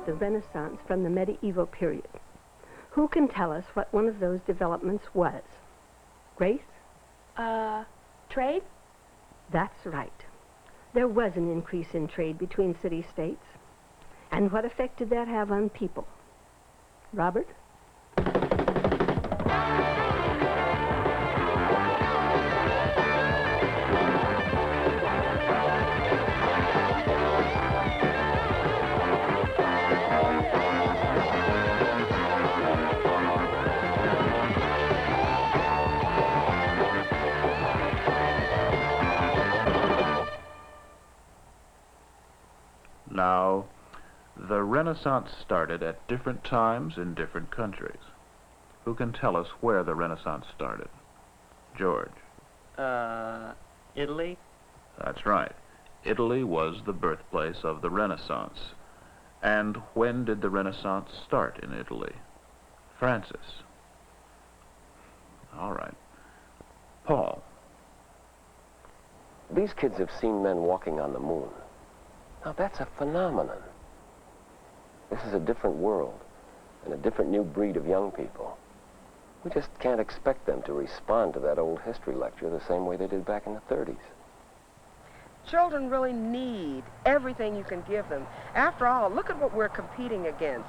The Renaissance from the medieval period. Who can tell us what one of those developments was? Grace? Trade? That's right. There was an increase in trade between city-states. And what effect did that have on people? Robert? Now, the Renaissance started at different times in different countries. Who can tell us where the Renaissance started? George? Italy? That's right. Italy was the birthplace of the Renaissance. And when did the Renaissance start in Italy? Francis? All right. Paul? These kids have seen men walking on the moon. Now, that's a phenomenon. This is a different world and a different new breed of young people. We just can't expect them to respond to that old history lecture the same way they did back in the 30s. Children really need everything you can give them. After all, look at what we're competing against.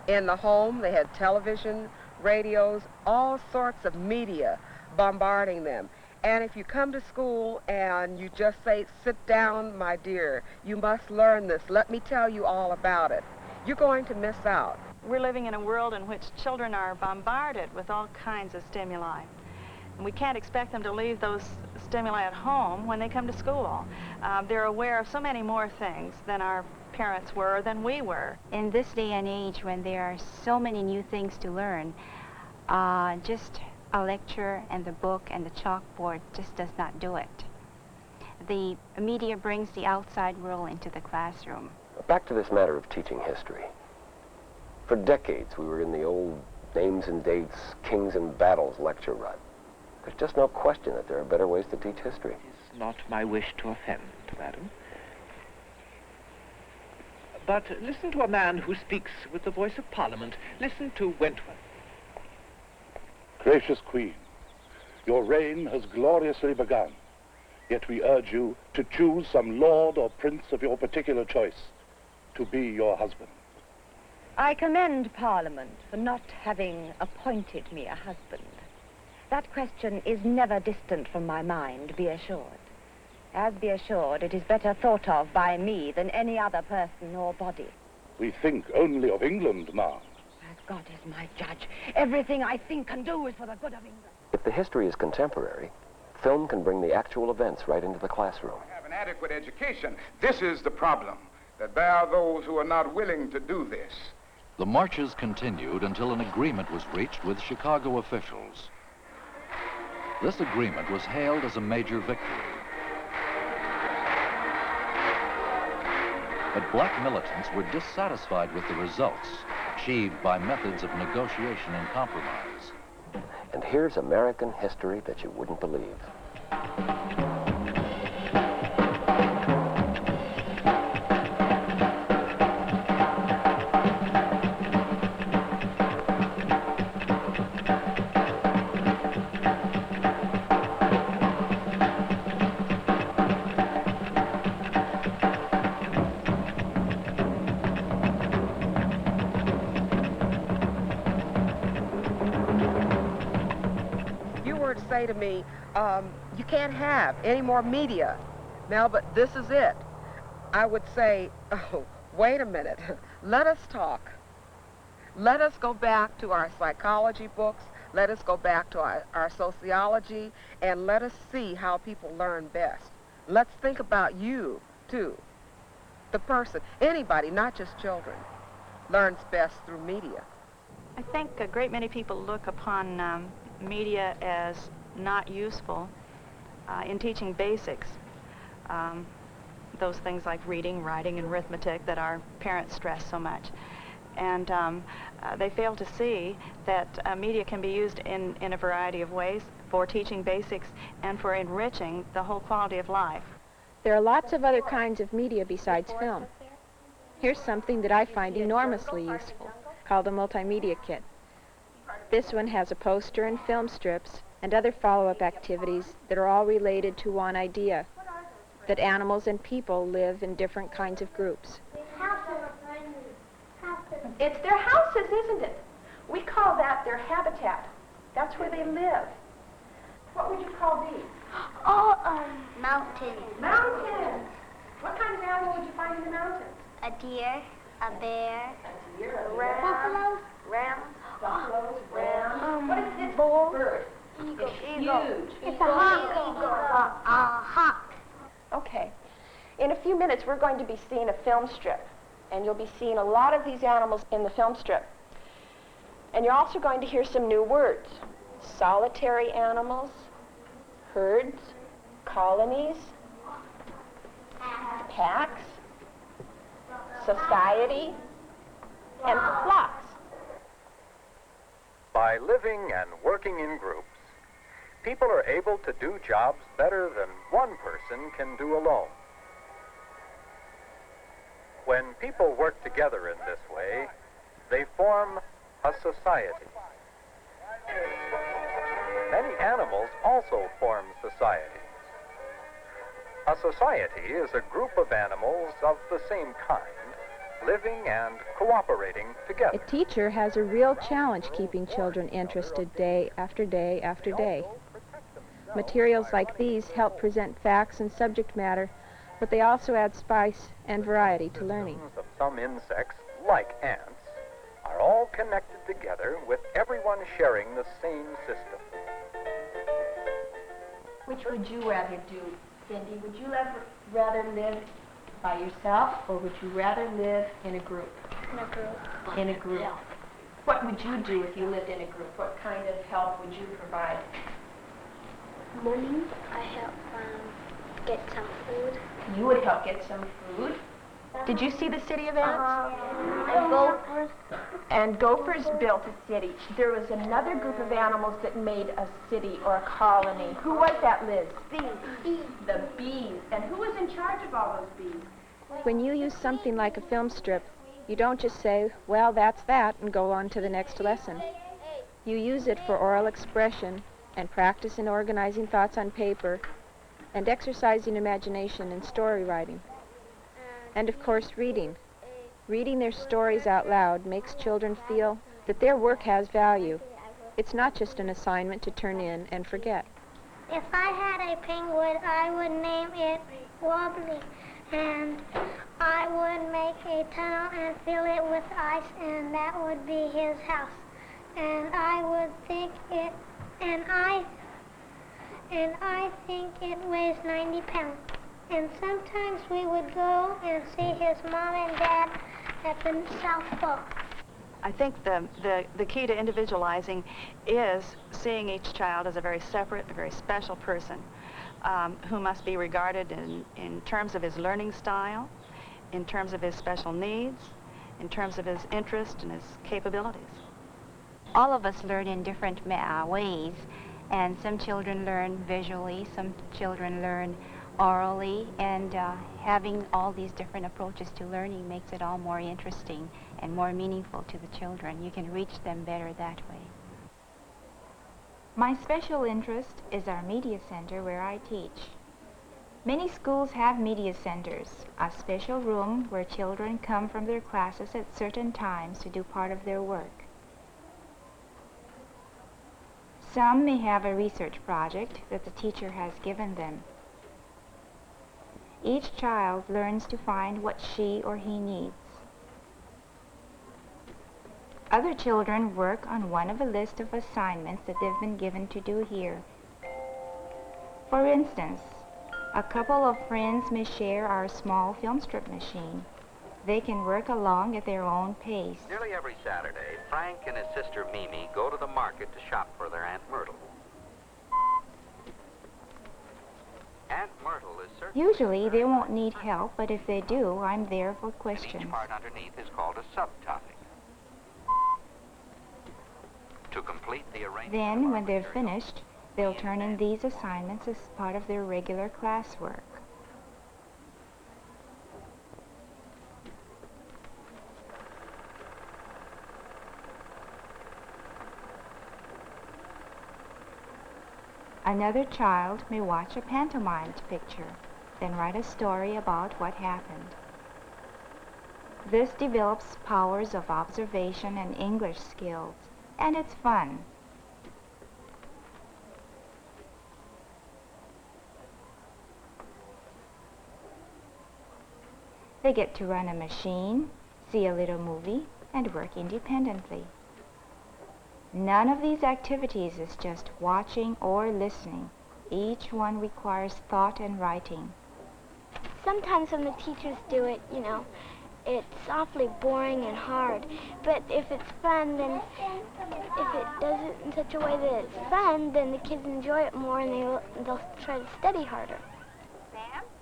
In the home, they had television, radios, all sorts of media bombarding them. And if you come to school and you just say, sit down, my dear, you must learn this, let me tell you all about it, you're going to miss out. We're living in a world in which children are bombarded with all kinds of stimuli. And we can't expect them to leave those stimuli at home when they come to school. They're aware of so many more things than our parents were, or than we were. In this day and age when there are so many new things to learn, just a lecture and the book and the chalkboard just does not do it. The media brings the outside world into the classroom. Back to this matter of teaching history. For decades, we were in the old names and dates, kings and battles lecture rut. There's just no question that there are better ways to teach history. It is not my wish to offend, madam. But listen to a man who speaks with the voice of Parliament. Listen to Wentworth. Gracious Queen, your reign has gloriously begun, yet we urge you to choose some lord or prince of your particular choice to be your husband. I commend Parliament for not having appointed me a husband. That question is never distant from my mind, be assured. As be assured, it is better thought of by me than any other person or body. We think only of England, ma'am. As God is my judge, everything I think and do is for the good of England. If the history is contemporary, film can bring the actual events right into the classroom. Have an adequate education. This is the problem, that there are those who are not willing to do this. The marches continued until an agreement was reached with Chicago officials. This agreement was hailed as a major victory. But black militants were dissatisfied with the results achieved by methods of negotiation and compromise. And here's American history that you wouldn't believe. Say to me, you can't have any more media, Mel, but this is it. I would say, oh, wait a minute, let us talk. Let us go back to our psychology books. Let us go back to our sociology, and let us see how people learn best. Let's think about you, too. The person, anybody, not just children, learns best through media. I think a great many people look upon media as not useful in teaching basics. Those things like reading, writing, and arithmetic that our parents stress so much. And they fail to see that media can be used in a variety of ways for teaching basics and for enriching the whole quality of life. There are lots of other kinds of media besides film. Here's something that I find enormously useful, called a multimedia kit. This one has a poster and film strips and other follow-up activities that are all related to one idea, that animals and people live in different kinds of groups. It's their houses, isn't it? We call that their habitat. That's where they live. What would you call these? Mountains. Mountains. What kind of animal would you find in the mountains? A deer, a bear, A deer, a ram, buffalo, ram, buffaloes, rams. What is this bull, bird? eagle. It's huge. It's a hawk. A hawk. Okay. In a few minutes, we're going to be seeing a film strip. And you'll be seeing a lot of these animals in the film strip. And you're also going to hear some new words. Solitary animals, herds, colonies, packs, society, and flocks. By living and working in groups, people are able to do jobs better than one person can do alone. When people work together in this way, they form a society. Many animals also form societies. A society is a group of animals of the same kind, living and cooperating together. A teacher has a real challenge keeping children interested day after day after day. Materials like these help present facts and subject matter, but they also add spice and variety to learning. Of some insects, like ants, are all connected together with everyone sharing the same system. Which would you rather do, Cindy? Would you rather live by yourself, or would you rather live in a group? In a group. In a group. Yeah. What would you do if you lived in a group? What kind of help would you provide? Money. I help get some food. You would help get some food. Did you see the city of ants? And gophers. And gophers built a city. There was another group of animals that made a city or a colony. Who was that, Liz? Bees. The bees. And who was in charge of all those bees? When you use something like a film strip, you don't just say, well, that's that, and go on to the next lesson. You use it for oral expression and practice in organizing thoughts on paper and exercising imagination in story writing. And of course, reading. Reading their stories out loud makes children feel that their work has value. It's not just an assignment to turn in and forget. If I had a penguin, I would name it Wobbly, and I would make a tunnel and fill it with ice, and that would be his house. And I would think it, and I think it weighs 90 pounds. And sometimes we would go and see his mom and dad at the South Pole. I think the key to individualizing is seeing each child as a very separate, a very special person who must be regarded in terms of his learning style, in terms of his special needs, in terms of his interest and his capabilities. All of us learn in different ways, and some children learn visually, some children learn orally, and having all these different approaches to learning makes it all more interesting and more meaningful to the children. You can reach them better that way. My special interest is our media center where I teach. Many schools have media centers, a special room where children come from their classes at certain times to do part of their work. Some may have a research project that the teacher has given them. Each child learns to find what she or he needs. Other children work on one of a list of assignments that they've been given to do here. For instance, a couple of friends may share our small film strip machine. They can work along at their own pace. Nearly every Saturday, Frank and his sister Mimi go to the market to shop for their Aunt Myrtle. Aunt Myrtle is certainly... Usually they won't need help, but if they do, I'm there for questions. Each part underneath is called a subtopic. To complete the arrangement... Then, when they're finished, they'll turn in these assignments as part of their regular classwork. Another child may watch a pantomimed picture, then write a story about what happened. This develops powers of observation and English skills, and it's fun. They get to run a machine, see a little movie, and work independently. None of these activities is just watching or listening. Each one requires thought and writing. Sometimes when the teachers do it, you know, it's awfully boring and hard. But if it's fun, then if it does it in such a way that it's fun, then the kids enjoy it more and they'll try to study harder.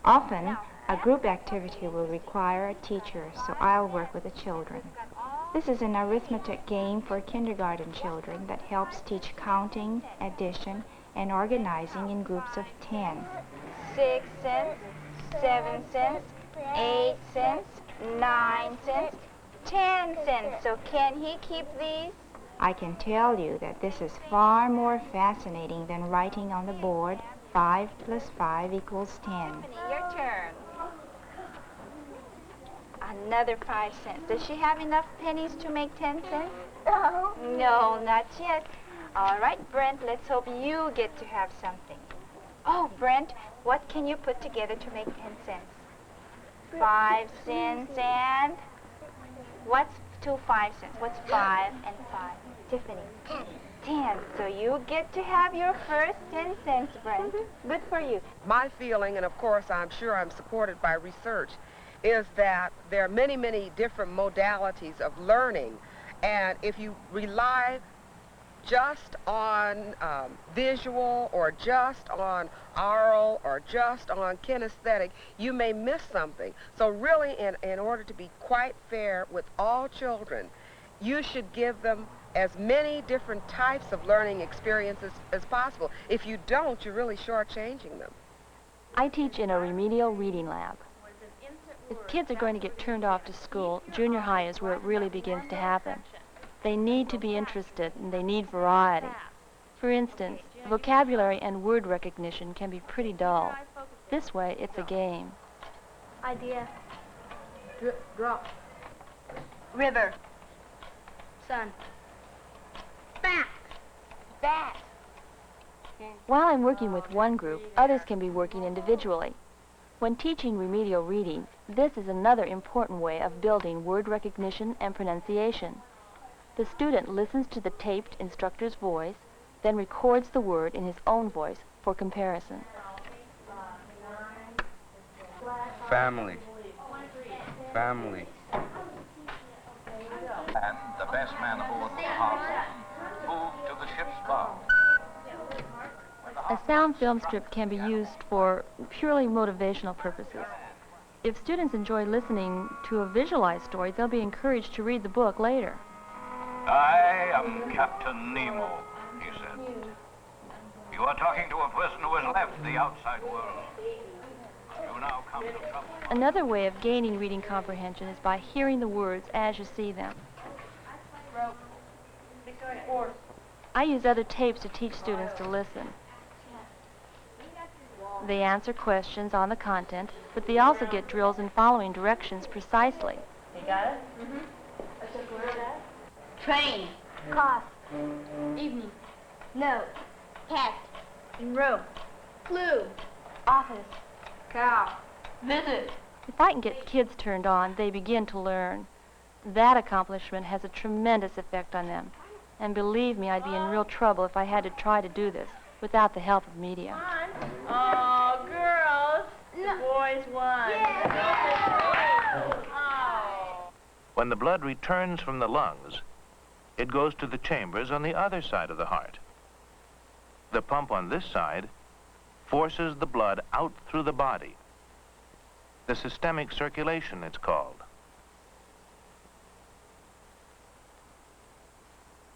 Often, a group activity will require a teacher, so I'll work with the children. This is an arithmetic game for kindergarten children that helps teach counting, addition, and organizing in groups of 10. 6 cents, 7 cents, 8 cents, 9 cents, 10 cents. So can he keep these? I can tell you that this is far more fascinating than writing on the board 5 plus 5 equals 10. Your turn. Another 5 cents. Does she have enough pennies to make 10 cents? No. No, not yet. All right, Brent, let's hope you get to have something. Oh, Brent, what can you put together to make 10 cents? 5 cents and... What's 2 5 cents? What's 5 and 5? Tiffany. 10. So you get to have your first 10 cents, Brent. Good for you. My feeling, and of course I'm sure I'm supported by research, is that there are many, many different modalities of learning. And if you rely just on visual or just on oral or just on kinesthetic, you may miss something. So really, in order to be quite fair with all children, you should give them as many different types of learning experiences as possible. If you don't, you're really shortchanging them. I teach in a remedial reading lab. If kids are going to get turned off to school, junior high is where it really begins to happen. They need to be interested and they need variety. For instance, vocabulary and word recognition can be pretty dull. This way, it's a game. Idea. Drop. River. Sun. Bat. Bat. While I'm working with one group, others can be working individually. When teaching remedial reading, this is another important way of building word recognition and pronunciation. The student listens to the taped instructor's voice, then records the word in his own voice for comparison. Family. Family. And the best man aboard the Harp moved to the ship's bow. A sound film strip can be used for purely motivational purposes. If students enjoy listening to a visualized story, they'll be encouraged to read the book later. I am Captain Nemo, he said. You are talking to a person who has left the outside world. You now come to trouble. Another way of gaining reading comprehension is by hearing the words as you see them. I use other tapes to teach students to listen. They answer questions on the content, but they also get drills in following directions precisely. You got it? Train. Cost. Evening. Note. Test. Room. Clue. Office. Cow. Visit. If I can get kids turned on, they begin to learn. That accomplishment has a tremendous effect on them. And believe me, I'd be in real trouble if I had to try to do this without the help of media. Oh, girls. The boys won. When the blood returns from the lungs, it goes to the chambers on the other side of the heart. The pump on this side forces the blood out through the body. The systemic circulation, it's called.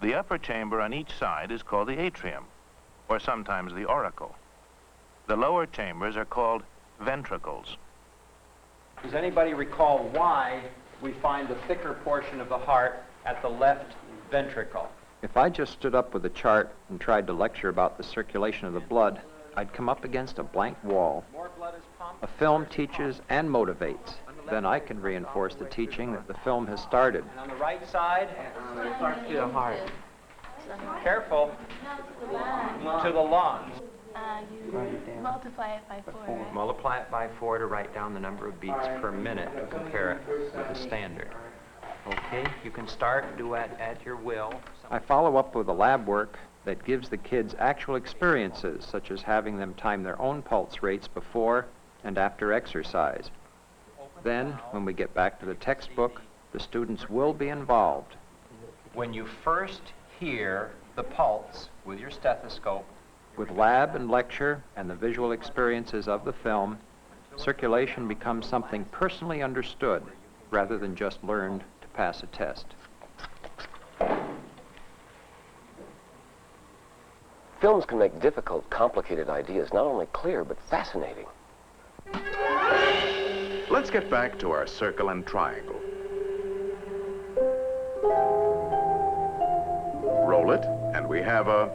The upper chamber on each side is called the atrium, or sometimes the auricle. The lower chambers are called ventricles. Does anybody recall why we find the thicker portion of the heart at the left ventricle? If I just stood up with a chart and tried to lecture about the circulation of the blood, I'd come up against a blank wall. More blood is pumped. A film teaches and motivates. Then I can reinforce the teaching that the film has started. And on the right side, to the heart. Careful. To the lungs. You multiply it by 4. Right? Multiply it by 4 to write down the number of beats per minute to compare it with the standard. Okay, you can start, do it at your will. I follow up with a lab work that gives the kids actual experiences, such as having them time their own pulse rates before and after exercise. Then, when we get back to the textbook, the students will be involved. When you first hear the pulse with your stethoscope, with lab and lecture and the visual experiences of the film, circulation becomes something personally understood rather than just learned to pass a test. Films can make difficult, complicated ideas not only clear, but fascinating. Let's get back to our circle and triangle. Roll it, and we have a...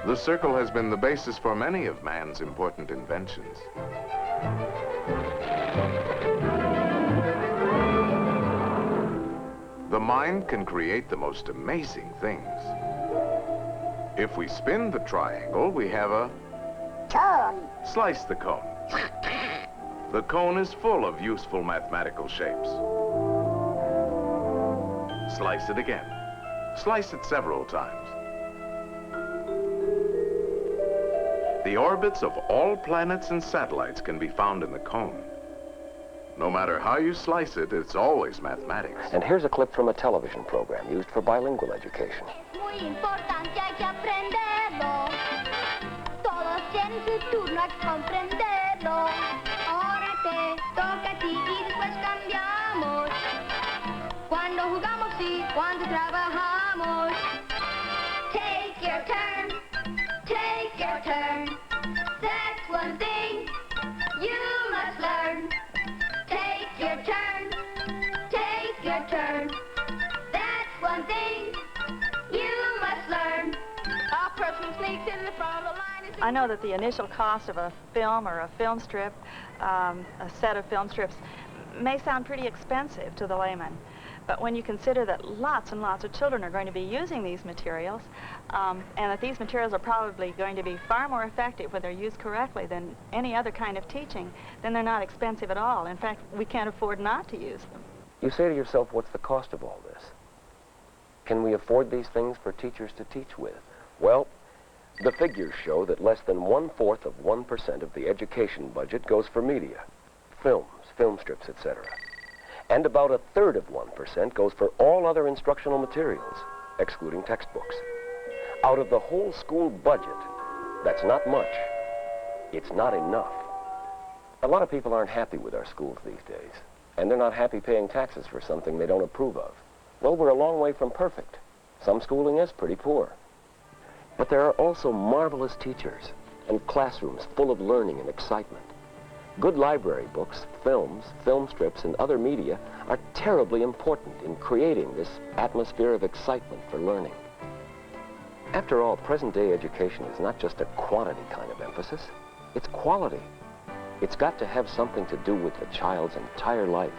The circle has been the basis for many of man's important inventions. The mind can create the most amazing things. If we spin the triangle, we have a cone. Slice the cone. The cone is full of useful mathematical shapes. Slice it again. Slice it several times. The orbits of all planets and satellites can be found in the cone. No matter how you slice it, it's always mathematics. And here's a clip from a television program used for bilingual education. Muy importante, hay que aprenderlo. Todos tienen su turno a comprenderlo. Ahora te toca a ti y después cambiamos. Cuando jugamos y cuando trabajamos. Take your turn. Take your turn. That's one thing you must learn. Take your turn. Take your turn. That's one thing you must learn. A person sneaks in the front of the line. I know that the initial cost of a film or a film strip, a set of film strips, may sound pretty expensive to the layman. But when you consider that lots and lots of children are going to be using these materials, and that these materials are probably going to be far more effective when they're used correctly than any other kind of teaching, then they're not expensive at all. In fact, we can't afford not to use them. You say to yourself, what's the cost of all this? Can we afford these things for teachers to teach with? Well, the figures show that less than 1/4 of 1% of the education budget goes for media, films, film strips, etc. And about 1/3 of 1% goes for all other instructional materials, excluding textbooks. Out of the whole school budget, that's not much. It's not enough. A lot of people aren't happy with our schools these days, and they're not happy paying taxes for something they don't approve of. Well, we're a long way from perfect. Some schooling is pretty poor. But there are also marvelous teachers and classrooms full of learning and excitement. Good library books, films, film strips, and other media are terribly important in creating this atmosphere of excitement for learning. After all, present-day education is not just a quantity kind of emphasis, it's quality. It's got to have something to do with the child's entire life.